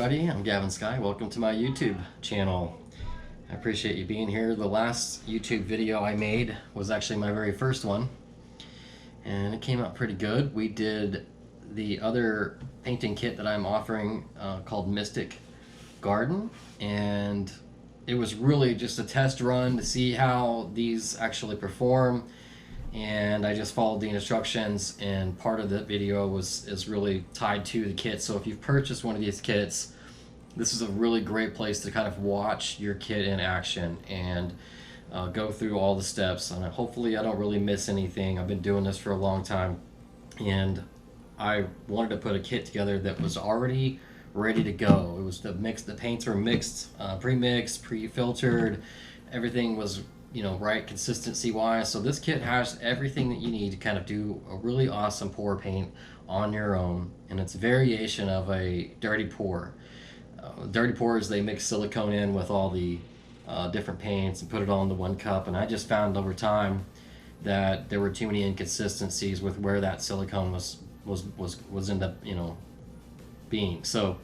everybody, I'm Gavin Sky. Welcome to my YouTube channel. I appreciate you being here. The last YouTube video I made was actually my very first one, and it came out pretty good. We did the other painting kit that I'm offering called Mystic Garden, and it was really just a test run to see how these actually perform. And I just followed the instructions, and part of the video is really tied to the kit. So if you've purchased one of these kits, this is a really great place to kind of watch your kit in action and go through all the steps. And hopefully I don't really miss anything. I've been doing this for a long time, and I wanted to put a kit together that was already ready to go. It was the paints were mixed, pre-mixed, pre-filtered. Everything was right consistency wise. So this kit has everything that you need to kind of do a really awesome pour paint on your own, and it's a variation of a dirty pour. Dirty pours, they mix silicone in with all the different paints and put it all into one cup, and I just found over time that there were too many inconsistencies with where that silicone was end up being. So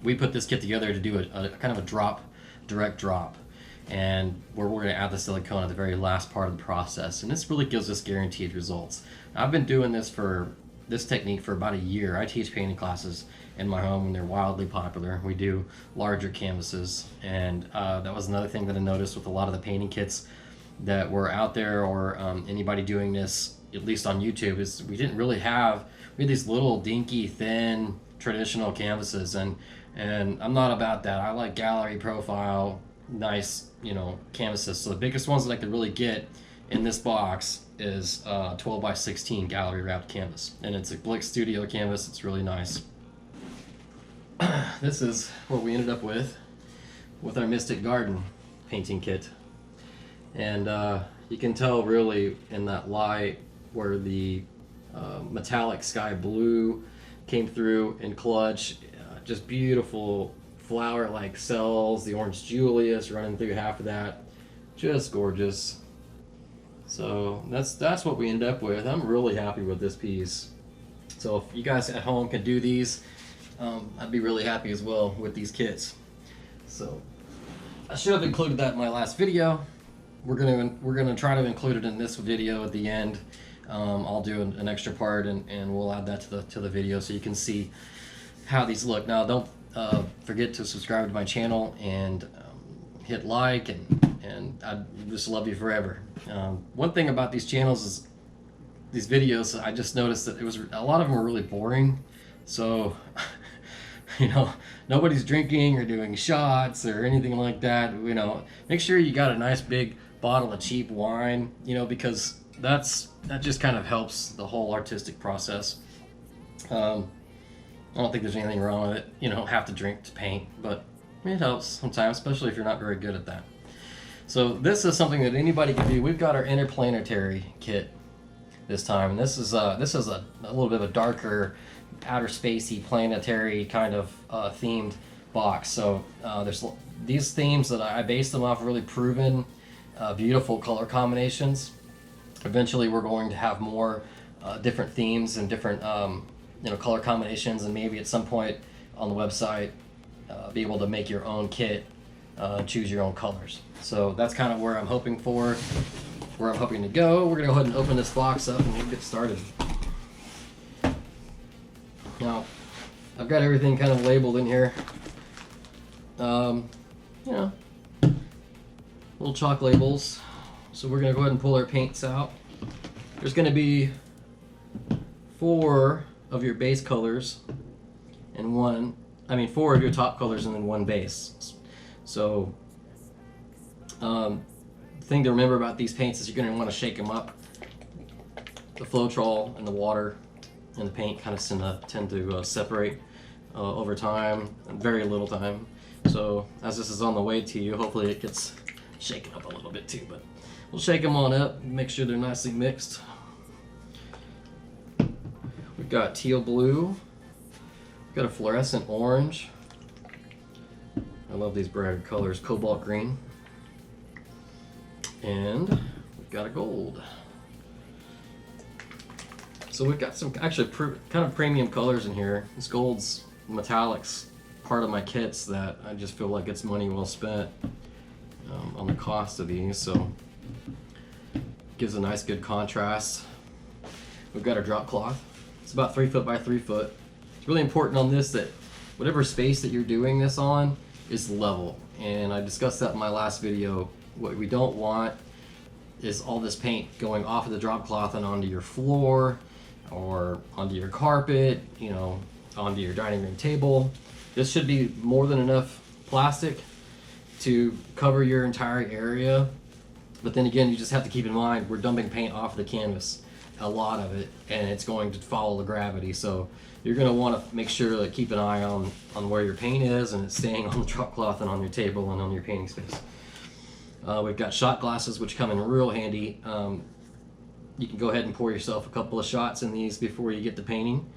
we put this kit together to do a kind of a direct drop, and where we're going to add the silicone at the very last part of the process, and this really gives us guaranteed results. I've been doing this technique for about a year. I teach painting classes in my home, and they're wildly popular. We do larger canvases, and that was another thing that I noticed with a lot of the painting kits that were out there, or anybody doing this, at least on YouTube, is we had these little dinky, thin, traditional canvases, and I'm not about that. I like gallery profile, nice canvases. So the biggest ones that I could really get in this box is 12 by 16 gallery wrapped canvas, and it's a Blick Studio canvas. It's really nice. This is what we ended up with our Mystic Garden painting kit, and you can tell really in that light where the metallic sky blue came through in clutch. Just beautiful flower-like cells, the orange Julius running through half of that, just gorgeous. So that's what we end up with. I'm really happy with this piece. So if you guys at home can do these, I'd be really happy as well with these kits. So I should have included that in my last video. We're gonna try to include it in this video at the end. I'll do an extra part, and we'll add that to the video so you can see how these look. Now don't forget to subscribe to my channel and hit like, and I just love you forever. One thing about these channels is these videos, I just noticed that a lot of them are really boring. So nobody's drinking or doing shots or anything like that. Make sure you got a nice big bottle of cheap wine, because that just kind of helps the whole artistic process. I don't think there's anything wrong with it. You don't have to drink to paint, but it helps sometimes, especially if you're not very good at that. So this is something that anybody can do. We've got our Planetary kit this time, and this is a little bit of a darker, outer spacey, planetary kind of themed box. So there's these themes that I based them off really proven, beautiful color combinations. Eventually, we're going to have more different themes and different color combinations, and maybe at some point on the website be able to make your own kit, choose your own colors. So that's kind of where I'm hoping to go. We're gonna go ahead and open this box up and we'll get started. Now I've got everything kind of labeled in here. Little chalk labels. So we're gonna go ahead and pull our paints out. There's gonna be 4 of your base colors and 4 of your top colors and then 1 base. So the thing to remember about these paints is you're going to want to shake them up. The Floetrol and the water and the paint kind of tend to separate over time, very little time. So as this is on the way to you, hopefully it gets shaken up a little bit too, but we'll shake them on up, make sure they're nicely mixed. We've got teal blue, we've got a fluorescent orange. I love these brighter colors, cobalt green. And we've got a gold. So we've got some actually kind of premium colors in here. This gold's metallics part of my kits that I just feel like it's money well spent on the cost of these. So gives a nice good contrast. We've got our drop cloth. It's about 3 foot by 3 foot. It's really important on this that whatever space that you're doing this on is level. And I discussed that in my last video. What we don't want is all this paint going off of the drop cloth and onto your floor or onto your carpet, you know, onto your dining room table. This should be more than enough plastic to cover your entire area. But then again, you just have to keep in mind, we're dumping paint off the canvas, a lot of it, and it's going to follow the gravity. So you're going to want to make sure to keep an eye on where your paint is, and it's staying on the drop cloth and on your table and on your painting space. We've got shot glasses, which come in real handy. You can go ahead and pour yourself a couple of shots in these before you get to painting.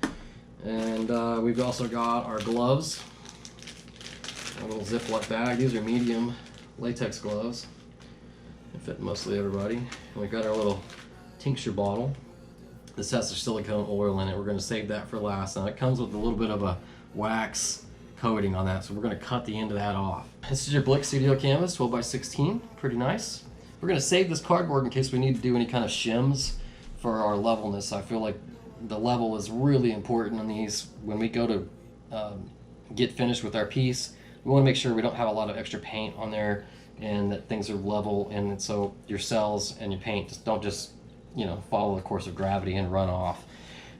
And we've also got our gloves, a little Ziploc bag. These are medium latex gloves. They fit mostly everybody. And we've got our little tincture bottle. This has a silicone oil in it. We're going to save that for last. Now it comes with a little bit of a wax coating on that, so we're going to cut the end of that off. This is your Blick Studio canvas, 12 by 16, pretty nice. We're going to save this cardboard in case we need to do any kind of shims for our levelness. I feel like the level is really important on these. When we go to get finished with our piece, we want to make sure we don't have a lot of extra paint on there and that things are level, and so your cells and your paint don't just, you know, follow the course of gravity and run off.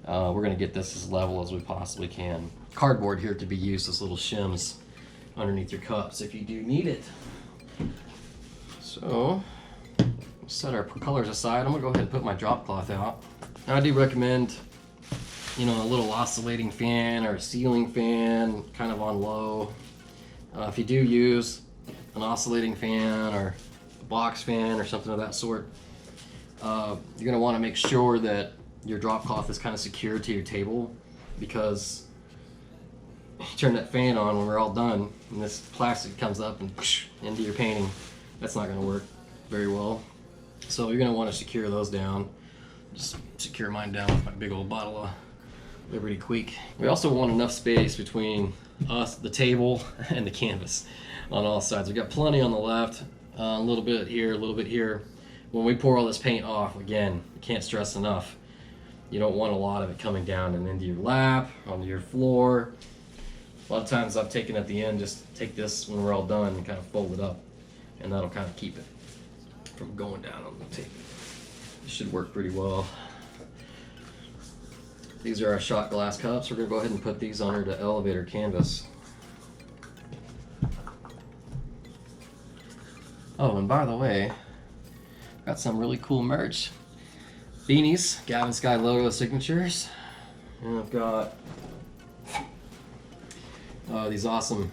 We're going to get this as level as we possibly can. Cardboard here to be used as little shims underneath your cups if you do need it. So set our colors aside. I'm going to go ahead and put my drop cloth out. Now, I do recommend, you know, a little oscillating fan or a ceiling fan kind of on low. If you do use an oscillating fan or a box fan or something of that sort, you're going to want to make sure that your drop cloth is kind of secured to your table, because you turn that fan on when we're all done and this plastic comes up and whoosh, into your painting. That's not going to work very well. So you're going to want to secure those down. Just secure mine down with my big old bottle of Liberty Queek. We also want enough space between us, the table, and the canvas on all sides. We've got plenty on the left, a little bit here, a little bit here. When we pour all this paint off, again, I can't stress enough, you don't want a lot of it coming down and into your lap, onto your floor. A lot of times I've taken at the end, just take this when we're all done and kind of fold it up, and that'll kind of keep it from going down on the table. It should work pretty well. These are our shot glass cups. We're going to go ahead and put these under the elevator canvas. Oh, and by the way, got some really cool merch. Beanies, Gavin Sky logo signatures. And I've got these awesome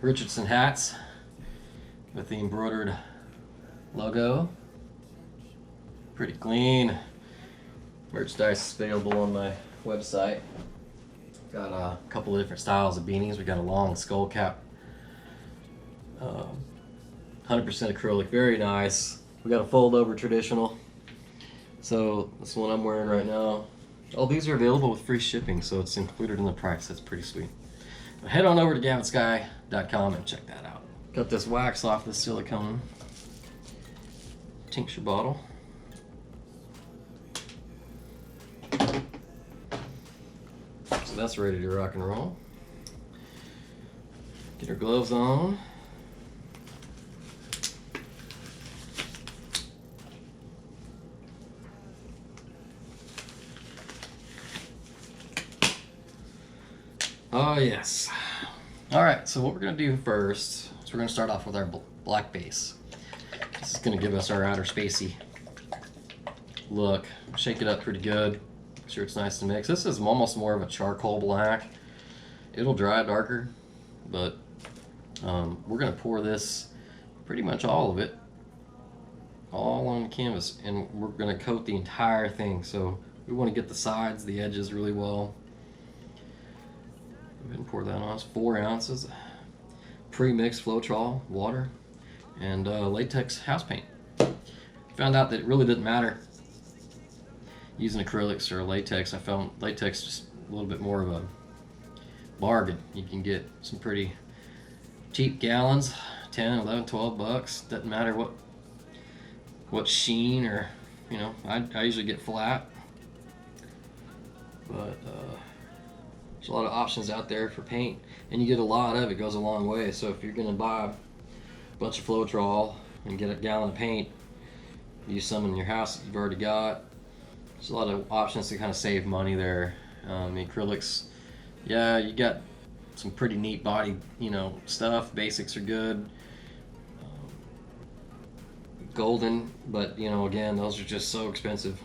Richardson hats with the embroidered logo. Pretty clean. Merchandise is available on my website. Got a couple of different styles of beanies. We got a long skull cap, 100% acrylic, very nice. We got a fold over traditional. So this is one I'm wearing right now. All these are available with free shipping, so it's included in the price. That's pretty sweet. But head on over to gavinsky.com and check that out. Got this wax off the silicone tincture bottle. So that's ready to rock and roll. Get our gloves on. Oh yes. All right, so what we're gonna do first is we're gonna start off with our black base. This is gonna give us our outer spacey look. Shake it up pretty good. Make sure it's nice to mix. This is almost more of a charcoal black. It'll dry darker, but we're gonna pour this, pretty much all of it, all on the canvas, and we're gonna coat the entire thing. So we wanna get the sides, the edges really well. Go ahead and pour that on. It's 4 ounces pre-mixed Floetrol water and latex house paint. Found out that it really didn't matter using acrylics or latex. I found latex just a little bit more of a bargain. You can get some pretty cheap gallons, 10, 11, 12 bucks. Doesn't matter what sheen, or I usually get flat, but there's a lot of options out there for paint, and you get a lot of it. Goes a long way. So if you're gonna buy a bunch of Floetrol and get a gallon of paint, use some in your house that you've already got. There's a lot of options to kind of save money there. The acrylics, yeah, you got some pretty neat body, stuff. Basics are good. Golden, but again, those are just so expensive,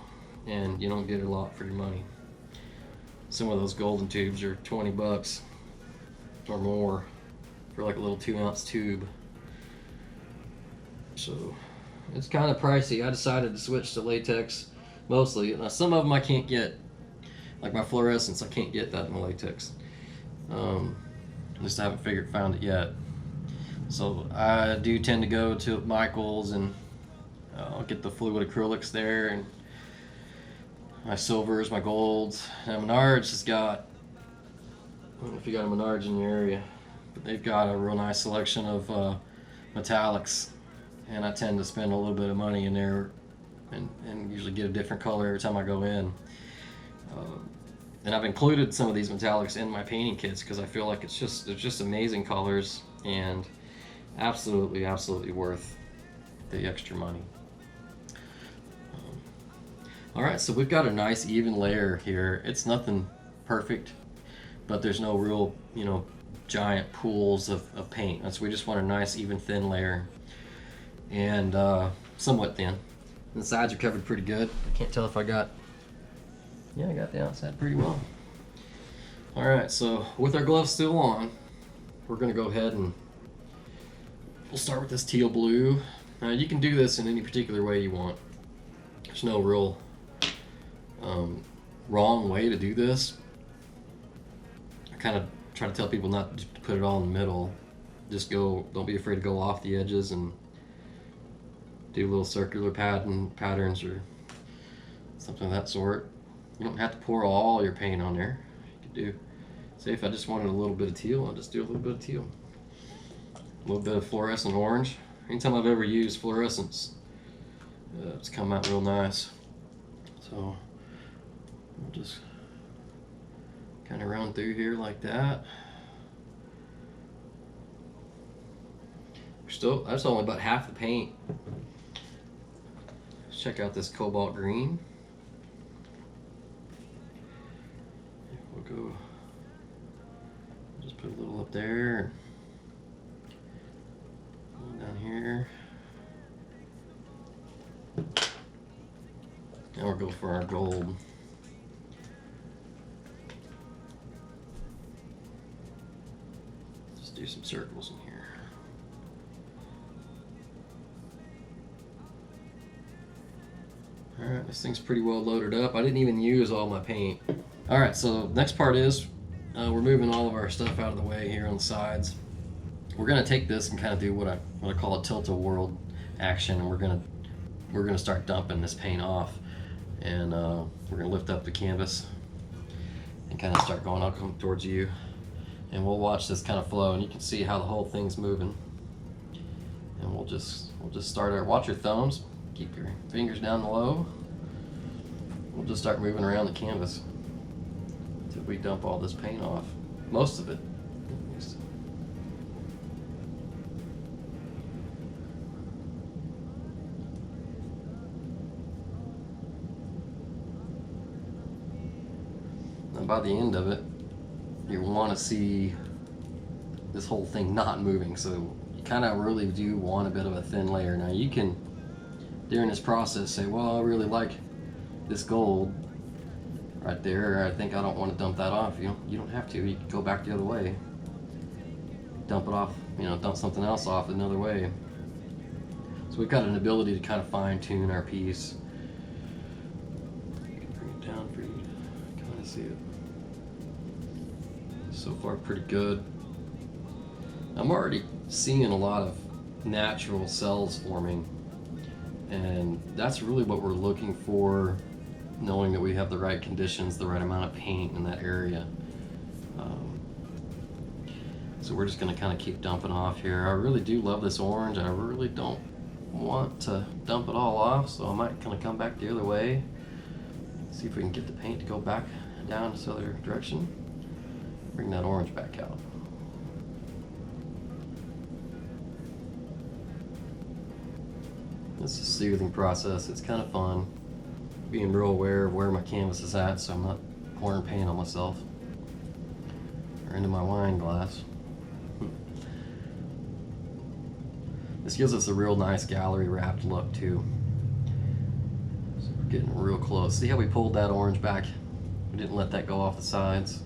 and you don't get a lot for your money. Some of those golden tubes are 20 bucks or more for like a little 2-ounce tube. So it's kind of pricey. I decided to switch to latex mostly. Now, some of them I can't get, like my fluorescents, I can't get that in the latex. At least I haven't found it yet. So I do tend to go to Michael's, and I'll get the fluid acrylics there, and my silvers, my golds. And Menards has got, I don't know if you got a Menards in your area, but they've got a real nice selection of metallics, and I tend to spend a little bit of money in there, and usually get a different color every time I go in. And I've included some of these metallics in my painting kits because I feel like they're just amazing colors, and absolutely worth the extra money. Alright, so we've got a nice even layer here. It's nothing perfect, but there's no real, giant pools of paint. So we just want a nice even thin layer, and somewhat thin. And the sides are covered pretty good. I can't tell if I got the outside pretty well. Alright, so with our gloves still on, we're going to go ahead and we'll start with this teal blue. Now you can do this in any particular way you want. There's no real wrong way to do this. I kind of try to tell people not to put it all in the middle. Just don't be afraid to go off the edges and do little circular patterns or something of that sort. You don't have to pour all your paint on there. You could do, say if I just wanted a little bit of teal, I'll just do a little bit of teal. A little bit of fluorescent orange. Anytime I've ever used fluorescents, it's come out real nice. So we'll just kind of run through here like that. That's only about half the paint. Let's check out this cobalt green. We'll just put a little up there, down here, and we'll go for our gold. Just do some circles in here. Alright, this thing's pretty well loaded up. I didn't even use all my paint. Alright, so next part is we're moving all of our stuff out of the way here on the sides. We're going to take this and kind of do what I call a tilt-a-whirl action, and we're going to start dumping this paint off, and we're going to lift up the canvas and kind of start going up towards you, and we'll watch this kind of flow, and you can see how the whole thing's moving. And we'll just start watch your thumbs, keep your fingers down low. We'll just start moving around the canvas until we dump all this paint off, most of it. And by the end of it, you want to see this whole thing not moving, so you kind of really do want a bit of a thin layer. Now you can, during this process, say, well, I really like this gold right there, I think I don't want to dump that off. You don't have to. You can go back the other way, dump it off, dump something else off another way. So we've got an ability to kind of fine tune our piece. Bring it down for you to kind of see it. So far pretty good. I'm already seeing a lot of natural cells forming, and that's really what we're looking for, knowing that we have the right conditions, the right amount of paint in that area. So we're just going to kind of keep dumping off here. I really do love this orange. I really don't want to dump it all off, so I might kind of come back the other way. See if we can get the paint to go back down this other direction. Bring that orange back out. It's a soothing process. It's kind of fun being real aware of where my canvas is at, so I'm not pouring paint on myself or into my wine glass. This gives us a real nice gallery wrapped look too. So we're getting real close. See how we pulled that orange back? We didn't let that go off the sides.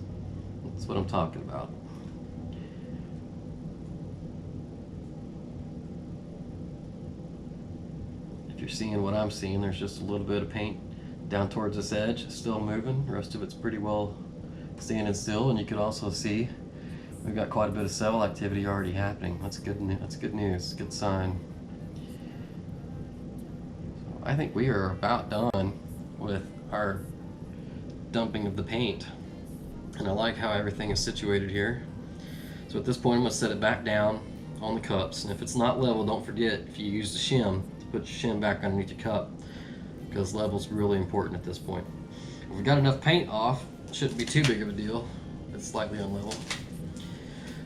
That's what I'm talking about. If you're seeing what I'm seeing, there's just a little bit of paint down towards this edge, still moving. The rest of it's pretty well standing still, and you can also see we've got quite a bit of cell activity already happening. That's good. That's good news. Good sign. So I think we are about done with our dumping of the paint, and I like how everything is situated here. So at this point, I'm going to set it back down on the cups, and if it's not level, don't forget, if you use the shim, to put your shim back underneath your cup, because level's really important at this point. If we've got enough paint off, it shouldn't be too big of a deal. It's slightly unlevel.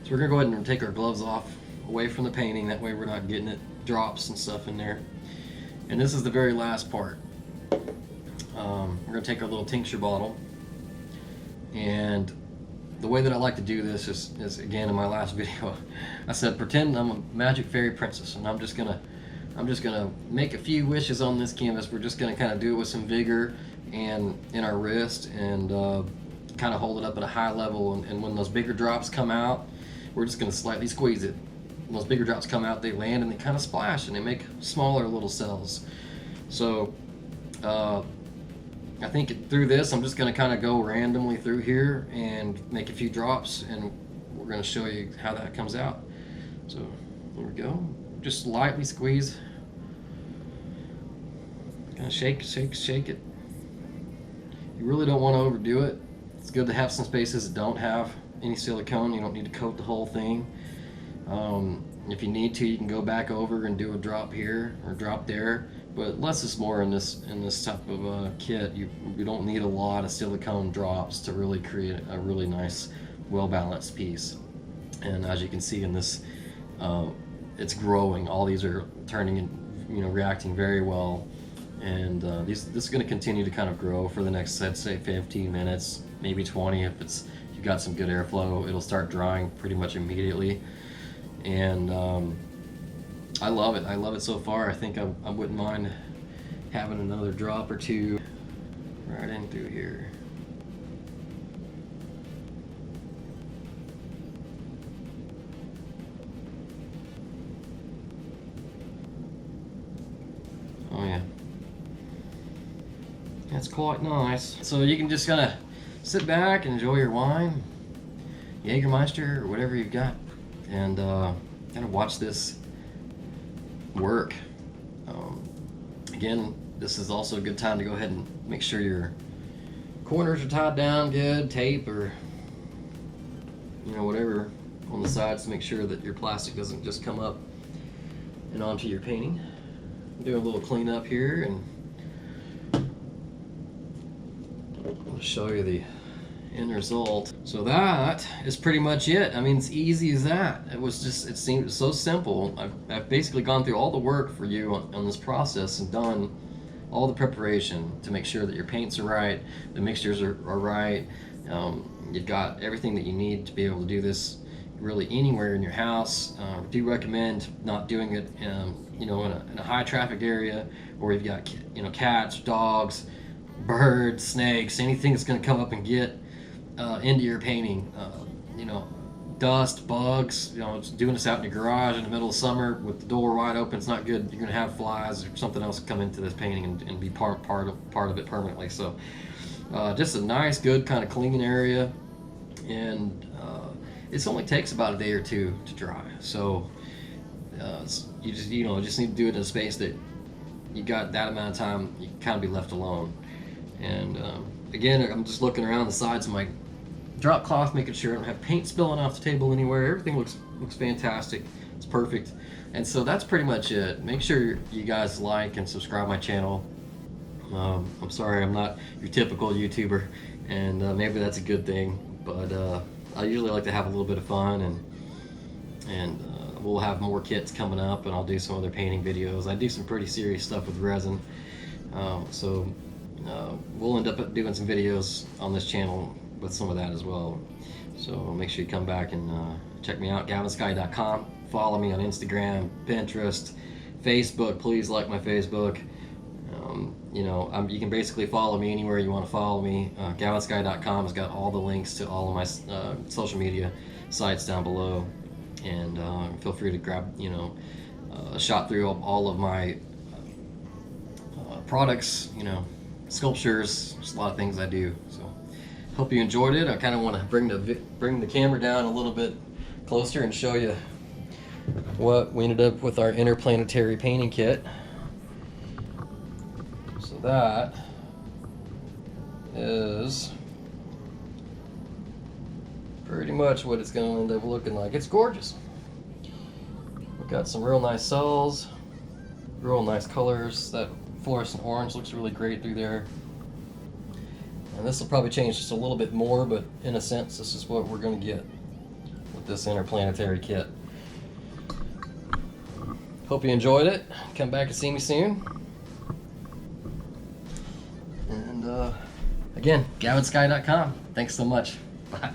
So we're going to go ahead and take our gloves off away from the painting, that way we're not getting it drops and stuff in there. And this is the very last part. We're going to take our little tincture bottle, and the way that I like to do this is again in my last video, I said pretend I'm a magic fairy princess, and I'm just gonna make a few wishes on this canvas. We're just gonna kind of do it with some vigor and in our wrist, and kind of hold it up at a high level, and when those bigger drops come out, we're just gonna slightly squeeze it. When those bigger drops come out, they land and they kind of splash and they make smaller little cells. So I think through this, I'm just going to kind of go randomly through here and make a few drops, and we're going to show you how that comes out. So there we go. Just lightly squeeze. Kind of shake, shake, shake it. You really don't want to overdo it. It's good to have some spaces that don't have any silicone. You don't need to coat the whole thing. If you need to, you can go back over and do a drop here or drop there. But less is more in this type of kit. You don't need a lot of silicone drops to really create a really nice, well-balanced piece. And as you can see in this, it's growing. All these are turning and reacting very well. And this is going to continue to kind of grow for the next, I'd say, 15 minutes, maybe 20. If you've got some good airflow, it'll start drying pretty much immediately. And I love it. I love it so far. I think I wouldn't mind having another drop or two right in through here. Oh yeah. That's quite nice. So you can just kind of sit back and enjoy your wine, Jägermeister or whatever you've got, and kind of watch this work. Again, this is also a good time to go ahead and make sure your corners are tied down good, tape or whatever on the sides to make sure that your plastic doesn't just come up and onto your painting. Do a little cleanup here, and I'll show you the end result. So that is pretty much it. I mean, it's easy as that. It seemed so simple. I've basically gone through all the work for you on this process and done all the preparation to make sure that your paints are right, the mixtures are right. You've got everything that you need to be able to do this really anywhere in your house. I do recommend not doing it in a high traffic area where you've got cats, dogs, birds, snakes, anything that's going to come up and get into your painting. Dust, bugs, doing this out in your garage in the middle of summer with the door wide open, it's not good. You're going to have flies or something else come into this painting and be part of it permanently. So just a nice, good kind of clean area, and it only takes about a day or two to dry. So you just need to do it in a space that you got that amount of time. You can kind of be left alone. And again, I'm just looking around the sides of my drop cloth, making sure I don't have paint spilling off the table anywhere. Everything looks fantastic. It's perfect. And so that's pretty much it. Make sure you guys like and subscribe my channel. I'm sorry I'm not your typical YouTuber, and maybe that's a good thing, but I usually like to have a little bit of fun, and we'll have more kits coming up, and I'll do some other painting videos. I do some pretty serious stuff with resin, so we'll end up doing some videos on this channel with some of that as well. So make sure you come back and check me out, gavinsky.com. Follow me on Instagram, Pinterest, Facebook. Please like my Facebook. You know, you can basically follow me anywhere you want to follow me. gavinsky.com has got all the links to all of my social media sites down below, and feel free to grab, you know, a shot through all of my products, you know, sculptures, just a lot of things I do. So hope you enjoyed it. I kind of want to bring the camera down a little bit closer and show you what we ended up with our interplanetary painting kit. So that is pretty much what it's going to end up looking like. It's gorgeous. We've got some real nice cells, real nice colors. That fluorescent orange looks really great through there. And this will probably change just a little bit more, but in a sense, this is what we're going to get with this interplanetary kit. Hope you enjoyed it. Come back and see me soon. And again, gavinsky.com. Thanks so much. Bye.